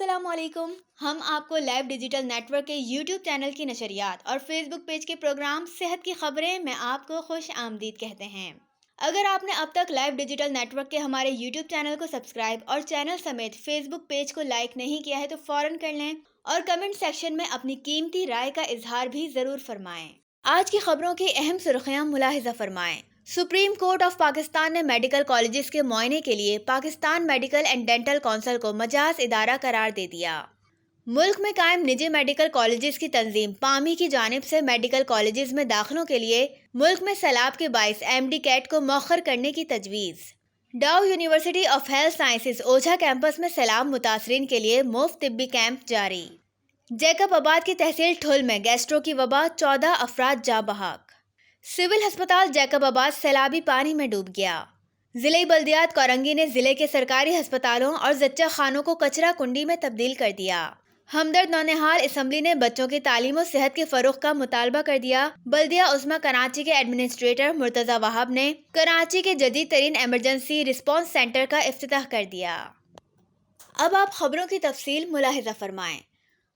السلام علیکم. ہم آپ کو لائف ڈیجیٹل نیٹ ورک کے یوٹیوب چینل کی نشریات اور فیس بک پیج کے پروگرام صحت کی خبریں میں آپ کو خوش آمدید کہتے ہیں. اگر آپ نے اب تک لائف ڈیجیٹل نیٹ ورک کے ہمارے یوٹیوب چینل کو سبسکرائب اور چینل سمیت فیس بک پیج کو لائک نہیں کیا ہے تو فوراً کر لیں اور کمنٹ سیکشن میں اپنی قیمتی رائے کا اظہار بھی ضرور فرمائیں. آج کی خبروں کی اہم سرخیاں ملاحظہ فرمائیں. سپریم کورٹ آف پاکستان نے میڈیکل کالجز کے معائنے کے لیے Pakistan medical and dental council کو مجاز ادارہ قرار دے دیا. ملک میں قائم نجی میڈیکل کالجز کی تنظیم پامی کی جانب سے میڈیکل کالجز میں داخلوں کے لیے ملک میں سیلاب کے باعث MD کیٹ کو مؤخر کرنے کی تجویز. Dow university of health sciences Ojha campus میں سیلاب متاثرین کے لیے مفت طبی کیمپ جاری. جیکب آباد کی تحصیل ٹھل میں گیسٹرو کی وبا 14 افراد جاں بحق. سول ہسپتال جیکب آباد سیلابی پانی میں ڈوب گیا. ضلعی بلدیات کورنگی نے ضلع کے سرکاری ہسپتالوں اور زچہ خانوں کو کچرا کنڈی میں تبدیل کر دیا. ہمدرد نونہال اسمبلی نے بچوں کی تعلیم و صحت کے فروغ کا مطالبہ کر دیا. بلدیہ عظمیٰ کراچی کے ایڈمنسٹریٹر مرتضی وہاب نے کراچی کے جدید ترین ایمرجنسی رسپانس سینٹر کا افتتاح کر دیا. اب آپ خبروں کی تفصیل ملاحظہ فرمائیں.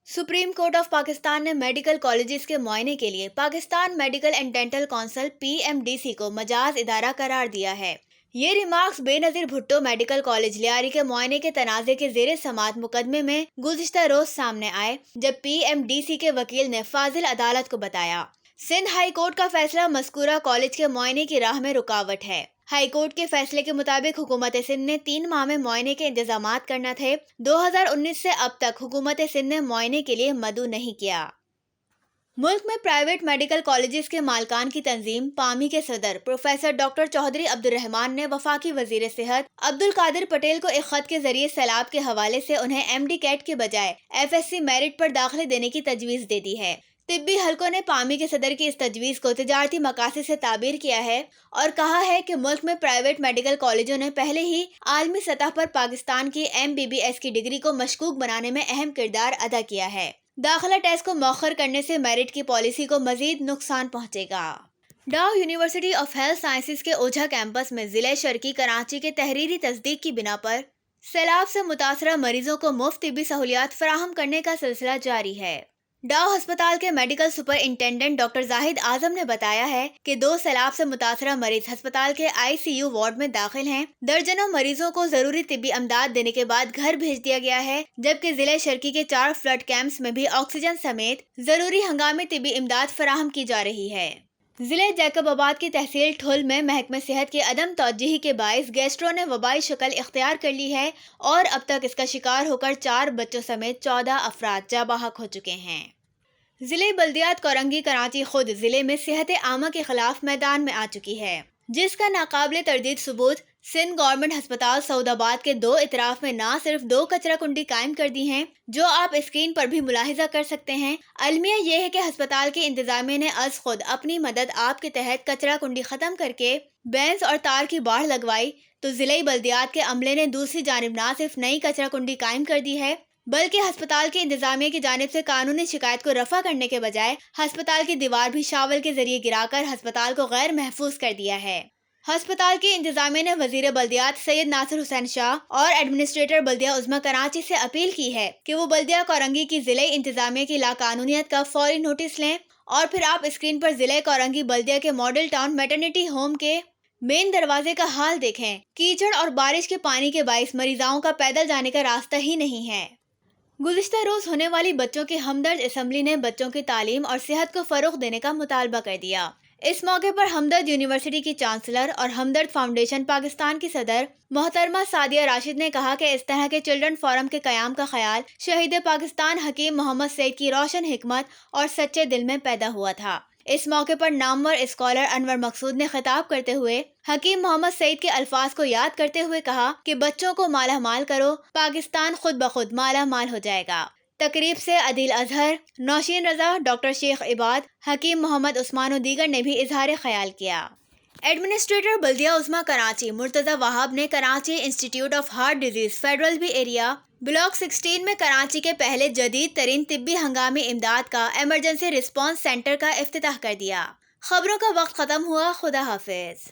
سپریم کورٹ آف پاکستان نے میڈیکل کالجز کے معائنے کے لیے Pakistan medical and dental council PMDC کو مجاز ادارہ قرار دیا ہے. یہ ریمارکس بے نظیر بھٹو میڈیکل کالج لیاری کے معائنے کے تنازع کے زیر سماعت مقدمے میں گزشتہ روز سامنے آئے جب PMDC کے وکیل نے فاضل عدالت کو بتایا. سندھ ہائی کورٹ کا فیصلہ مذکورہ کالج کے معائنے کی راہ میں رکاوٹ ہے. ہائی کورٹ کے فیصلے کے مطابق حکومت سندھ نے 3 ماہ میں معائنے کے انتظامات کرنا تھے. 2019 سے اب تک حکومت سندھ نے معائنے کے لیے مدعو نہیں کیا. ملک میں پرائیویٹ میڈیکل کالجز کے مالکان کی تنظیم پامی کے صدر پروفیسر ڈاکٹر چودھری عبدالرحمان نے وفاقی وزیر صحت عبدالقادر پٹیل کو ایک خط کے ذریعے سیلاب کے حوالے سے انہیں MD کیٹ کے بجائے FSC میرٹ پر داخلے دینے کی تجویز دے دی ہے. طبی حلقوں نے پامی کے صدر کی اس تجویز کو تجارتی مقاصد سے تعبیر کیا ہے اور کہا ہے کہ ملک میں پرائیویٹ میڈیکل کالجوں نے پہلے ہی عالمی سطح پر پاکستان کی MBBS کی ڈگری کو مشکوک بنانے میں اہم کردار ادا کیا ہے. داخلہ ٹیسٹ کو مؤخر کرنے سے میرٹ کی پالیسی کو مزید نقصان پہنچے گا. ڈاؤ یونیورسٹی آف ہیلتھ سائنسز کے اوجھا کیمپس میں ضلع شرقی کراچی کے تحریری تصدیق کی بنا پر سیلاب سے متاثرہ مریضوں کو مفت طبی سہولیات فراہم کرنے کا سلسلہ جاری ہے. ڈاؤ ہسپتال کے میڈیکل سپرنٹینڈنٹ ڈاکٹر زاہد اعظم نے بتایا ہے کہ 2 سیلاب سے متاثرہ مریض ہسپتال کے ICU وارڈ میں داخل ہیں. درجنوں مریضوں کو ضروری طبی امداد دینے کے بعد گھر بھیج دیا گیا ہے جبکہ ضلع شرقی کے 4 فلڈ کیمپس میں بھی آکسیجن سمیت ضروری ہنگامی طبی امداد فراہم کی جا رہی ہے. ضلع جیکب آباد کی تحصیل ٹھل میں محکمہ صحت کے عدم توجہی کے باعث گیسٹرو نے وبائی شکل اختیار کر لی ہے اور اب تک اس کا شکار ہو کر 4 بچوں سمیت 14 افراد جاں بحق ہو چکے ہیں. ضلعی بلدیات کورنگی کراچی خود ضلع میں صحت عامہ کے خلاف میدان میں آ چکی ہے جس کا ناقابل تردید ثبوت سندھ گورنمنٹ ہسپتال سعود آباد کے 2 اطراف میں نہ صرف 2 کچرا کنڈی قائم کر دی ہیں جو آپ اسکرین پر بھی ملاحظہ کر سکتے ہیں. المیہ یہ ہے کہ ہسپتال کی انتظامیہ نے از خود اپنی مدد آپ کے تحت کچرا کنڈی ختم کر کے بینز اور تار کی باڑ لگوائی تو ضلعی بلدیات کے عملے نے دوسری جانب نہ صرف نئی کچرا کنڈی قائم کر دی ہے بلکہ ہسپتال کی انتظامیہ کی جانب سے قانونی شکایت کو رفع کرنے کے بجائے ہسپتال کی دیوار بھی شاول کے ذریعے گرا کر ہسپتال کو غیر محفوظ کر دیا ہے. ہسپتال کی انتظامیہ نے وزیر بلدیات سید ناصر حسین شاہ اور ایڈمنسٹریٹر بلدیہ عظمیٰ کراچی سے اپیل کی ہے کہ وہ بلدیہ کورنگی کی ضلعی انتظامیہ کی لاقانونیت کا فوری نوٹس لیں اور پھر آپ اسکرین پر ضلع کورنگی بلدیہ کے ماڈل ٹاؤن میٹرنٹی ہوم کے مین دروازے کا حال دیکھیں. کیچڑ اور بارش کے پانی کے باعث مریضاؤں کا پیدل جانے کا راستہ ہی نہیں ہے. گزشتہ روز ہونے والی بچوں کی ہمدرد اسمبلی نے بچوں کی تعلیم اور صحت کو فروغ دینے کا مطالبہ کر دیا. اس موقع پر ہمدرد یونیورسٹی کی چانسلر اور ہمدرد فاؤنڈیشن پاکستان کی صدر محترمہ سعدیہ راشد نے کہا کہ اس طرح کے چلڈرن فورم کے قیام کا خیال شہید پاکستان حکیم محمد سعید کی روشن حکمت اور سچے دل میں پیدا ہوا تھا. اس موقع پر نامور اسکالر انور مقصود نے خطاب کرتے ہوئے حکیم محمد سعید کے الفاظ کو یاد کرتے ہوئے کہا کہ بچوں کو مالا مال کرو، پاکستان خود بخود مالا مال ہو جائے گا. تقریب سے عدیل اظہر، نوشین رضا، ڈاکٹر شیخ عباد، حکیم محمد عثمان و دیگر نے بھی اظہار خیال کیا. ایڈمنسٹریٹر بلدیہ عظمیٰ کراچی مرتضی وہاب نے Karachi institute of heart disease federal be area block 16 میں کراچی کے پہلے جدید ترین طبی ہنگامی امداد کا ایمرجنسی رسپانس سینٹر کا افتتاح کر دیا. خبروں کا وقت ختم ہوا. خدا حافظ.